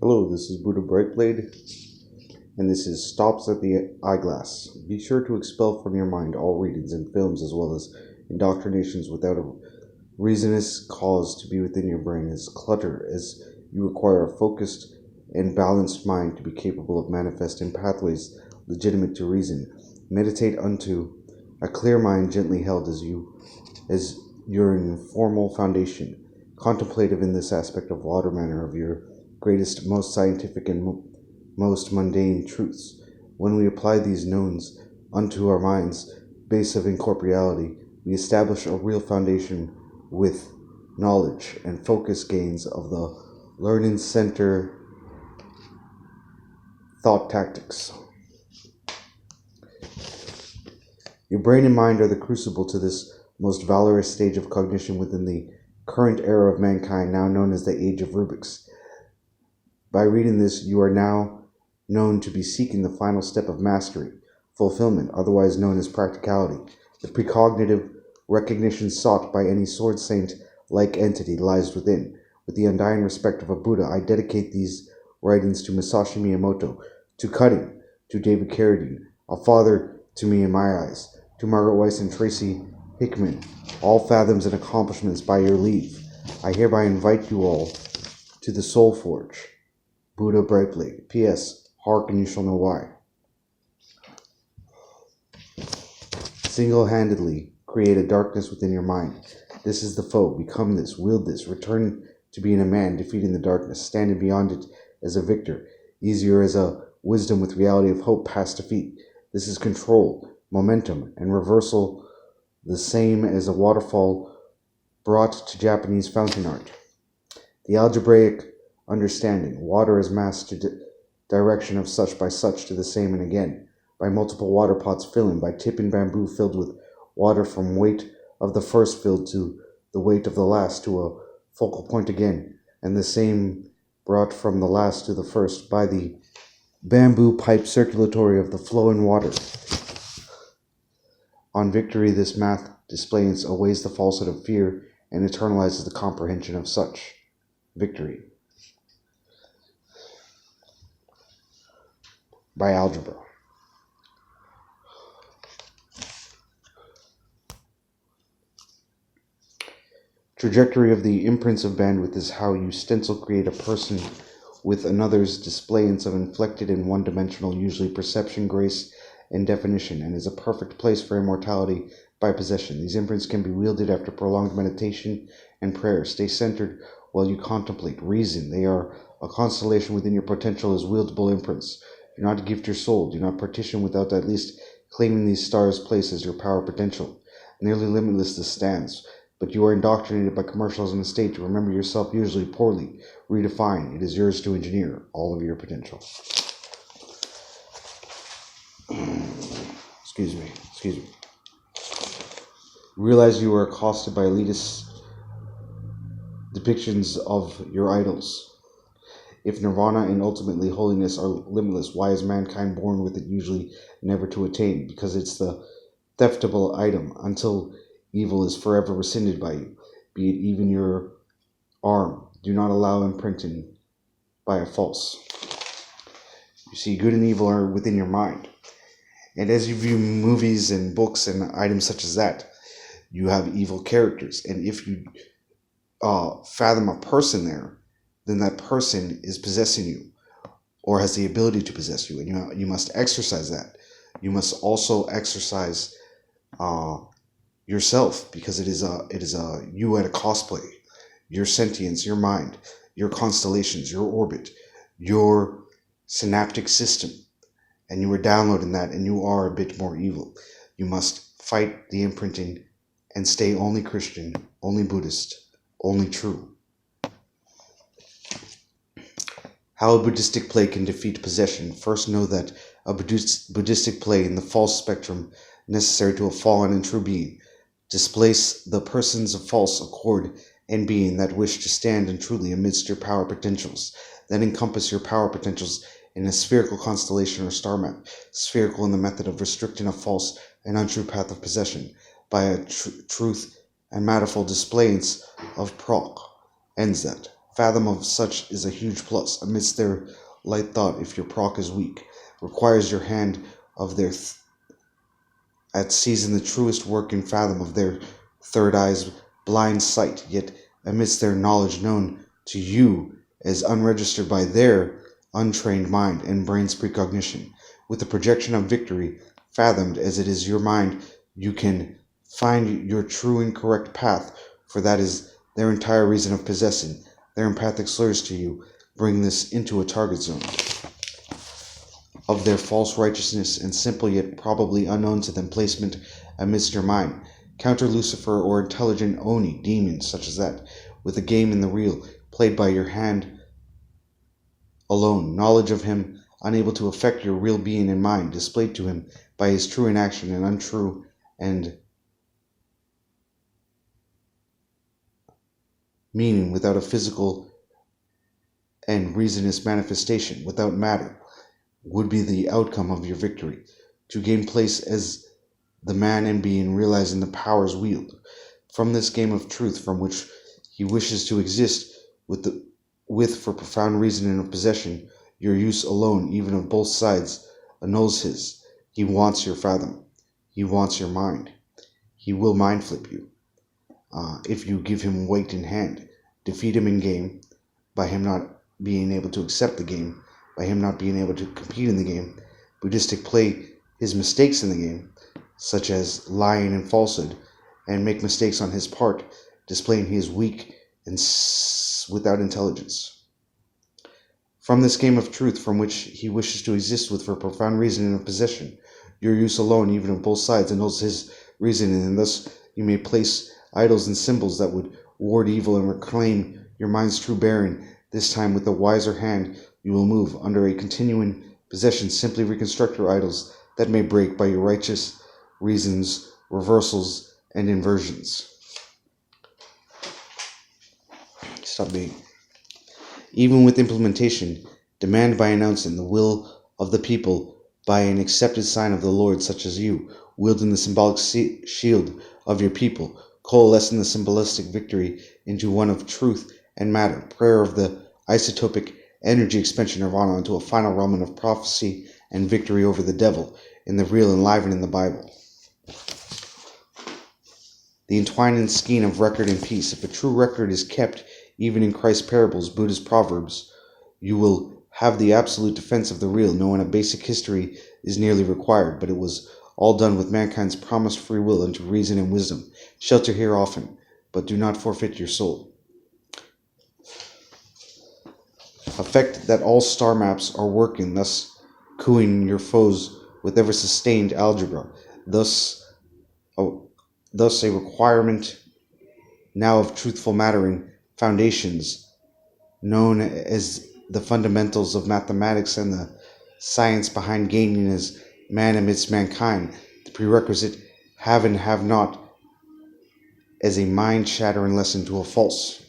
Hello, this is Buddha Brightblade, and this is Stops at the Eyeglass. Be sure to expel from your mind all readings and films as well as indoctrinations without a reasonous cause to be within your brain as clutter, as you require a focused and balanced mind to be capable of manifesting pathways legitimate to reason. Meditate unto a clear mind gently held as your informal foundation, contemplative in this aspect of water manner of your greatest, most scientific, and most mundane truths. When we apply these knowns unto our minds, base of incorporeality, we establish a real foundation with knowledge and focus gains of the learning center thought tactics. Your brain and mind are the crucible to this most valorous stage of cognition within the current era of mankind, now known as the Age of Rubik's. By reading this, you are now known to be seeking the final step of mastery, fulfillment, otherwise known as practicality. The precognitive recognition sought by any sword saint-like entity lies within. With the undying respect of a Buddha, I dedicate these writings to Masashi Miyamoto, to Cutting, to David Carradine, a father to me in my eyes, to Margaret Weiss and Tracy Hickman, all fathoms and accomplishments by your leave. I hereby invite you all to the Soul Forge. Buddha Brightblade. P.S. Hark and you shall know why. Single-handedly create a darkness within your mind. This is the foe. Become this. Wield this. Return to being a man, defeating the darkness, standing beyond it as a victor. Easier as a wisdom with reality of hope past defeat. This is control, momentum, and reversal, the same as a waterfall brought to Japanese fountain art. The algebraic understanding, water is mass to direction of such by such to the same and again, by multiple water pots filling, by tipping bamboo filled with water from weight of the first filled to the weight of the last to a focal point again, and the same brought from the last to the first by the bamboo pipe circulatory of the flowing water. On victory, this math displays aways the falsehood of fear and eternalizes the comprehension of such victory. By algebra. Trajectory of the imprints of bandwidth is how you stencil create a person with another's displayance of inflected and one-dimensional, usually perception, grace, and definition, and is a perfect place for immortality by possession. These imprints can be wielded after prolonged meditation and prayer. Stay centered while you contemplate. Reason. They are a constellation within your potential as wieldable imprints. Do not gift your soul. Do not partition without at least claiming these stars' place as your power potential. Nearly limitless this stands, but you are indoctrinated by commercials and the state to remember yourself usually poorly. Redefine. It is yours to engineer all of your potential. Excuse me. Realize you are accosted by elitist depictions of your idols. If nirvana and ultimately holiness are limitless, why is mankind born with it usually never to attain? Because it's the theftable item until evil is forever rescinded by you, be it even your arm. Do not allow imprinting by a false. You see, good and evil are within your mind. And as you view movies and books and items such as that, you have evil characters. And if you fathom a person there, then that person is possessing you or has the ability to possess you. And you must exercise that. You must also exercise yourself, because it is a you at a cosplay. Your sentience, your mind, your constellations, your orbit, your synaptic system. And you are downloading that, and you are a bit more evil. You must fight the imprinting and stay only Christian, only Buddhist, only true. How a Buddhistic play can defeat possession. First, know that a Buddhistic play in the false spectrum necessary to a fallen and true being displace the persons of false accord and being that wish to stand and truly amidst your power potentials. Then encompass your power potentials in a spherical constellation or star map, spherical in the method of restricting a false and untrue path of possession by a truth and manifold displayance of proc. Ends that. Fathom of such is a huge plus. Amidst their light thought, if your proc is weak, requires your hand of their at season the truest work in fathom of their third eye's blind sight, yet amidst their knowledge known to you as unregistered by their untrained mind and brain's precognition, with the projection of victory, fathomed as it is your mind, you can find your true and correct path, for that is their entire reason of possessing. Their empathic slurs to you bring this into a target zone of their false righteousness and simple yet probably unknown to them placement amidst your mind. Counter Lucifer or intelligent Oni, demons such as that, with a game in the real, played by your hand alone, knowledge of him unable to affect your real being and mind, displayed to him by his true inaction and untrue and meaning without a physical and reasonless manifestation, without matter, would be the outcome of your victory, to gain place as the man and being realizing the powers wield. From this game of truth from which he wishes to exist with for profound reason and of possession, your use alone, even of both sides, annuls his. He wants your fathom. He wants your mind. He will mind flip you. If you give him weight in hand, defeat him in game, by him not being able to accept the game, by him not being able to compete in the game, Buddhistic play his mistakes in the game, such as lying and falsehood, and make mistakes on his part, displaying he is weak and without intelligence. From this game of truth from which he wishes to exist with for profound reason and of possession, your use alone, even of both sides, annuls his reasoning, and thus you may place idols and symbols that would ward evil and reclaim your mind's true bearing. This time, with a wiser hand, you will move under a continuing possession, simply reconstruct your idols that may break by your righteous reasons, reversals, and inversions. Stop being. Even with implementation, demand by announcing the will of the people by an accepted sign of the Lord, such as you, wielding the symbolic shield of your people, coalescing the symbolistic victory into one of truth and matter, prayer of the isotopic energy expansion nirvana into a final realm of prophecy and victory over the devil in the real enlivened in the Bible. The entwining skein of record and peace. If a true record is kept, even in Christ's parables, Buddha's proverbs, you will have the absolute defense of the real, knowing a basic history is nearly required, but it was all done with mankind's promised free will into reason and wisdom. Shelter here often, but do not forfeit your soul. Affect that all star maps are working, thus cooing your foes with ever-sustained algebra, thus a requirement now of truthful mattering foundations, known as the fundamentals of mathematics and the science behind gaining as man amidst mankind, the prerequisite have and have not, as a mind-shattering lesson to a false.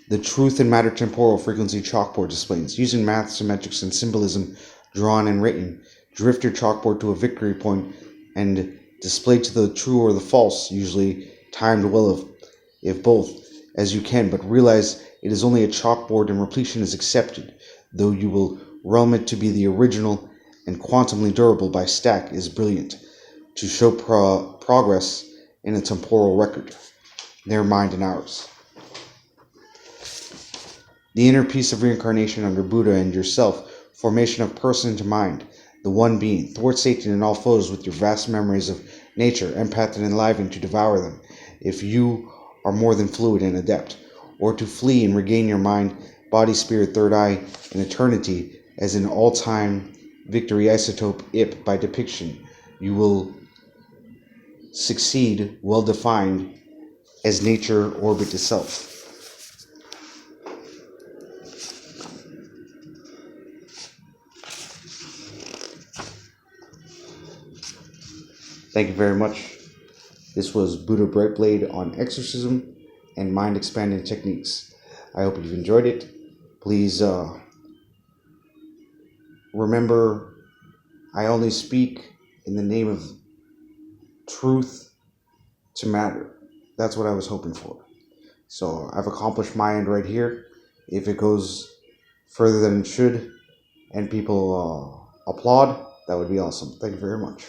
The truth and matter temporal frequency chalkboard displays, using math, symmetrics, and symbolism drawn and written, drift your chalkboard to a victory point and display to the true or the false, usually timed well if both, as you can, but realize it is only a chalkboard and repletion is accepted, though you will realm it to be the original and quantumly durable by stack is brilliant, to show progress in a temporal record, their mind and ours. The inner peace of reincarnation under Buddha and yourself, formation of person to mind, the one being, thwart Satan and all foes with your vast memories of nature, empath and enlivened to devour them, if you are more than fluid and adept, or to flee and regain your mind, body, spirit, third eye, and eternity as an all-time victory isotope IP by depiction. You will succeed well defined as nature orbit itself. Thank you very much. This was Buddha Brightblade on exorcism and mind expanding techniques. I hope you've enjoyed it. Please remember, I only speak in the name of truth to matter. That's what I was hoping for. So I've accomplished my end right here. If it goes further than it should and people applaud, that would be awesome. Thank you very much.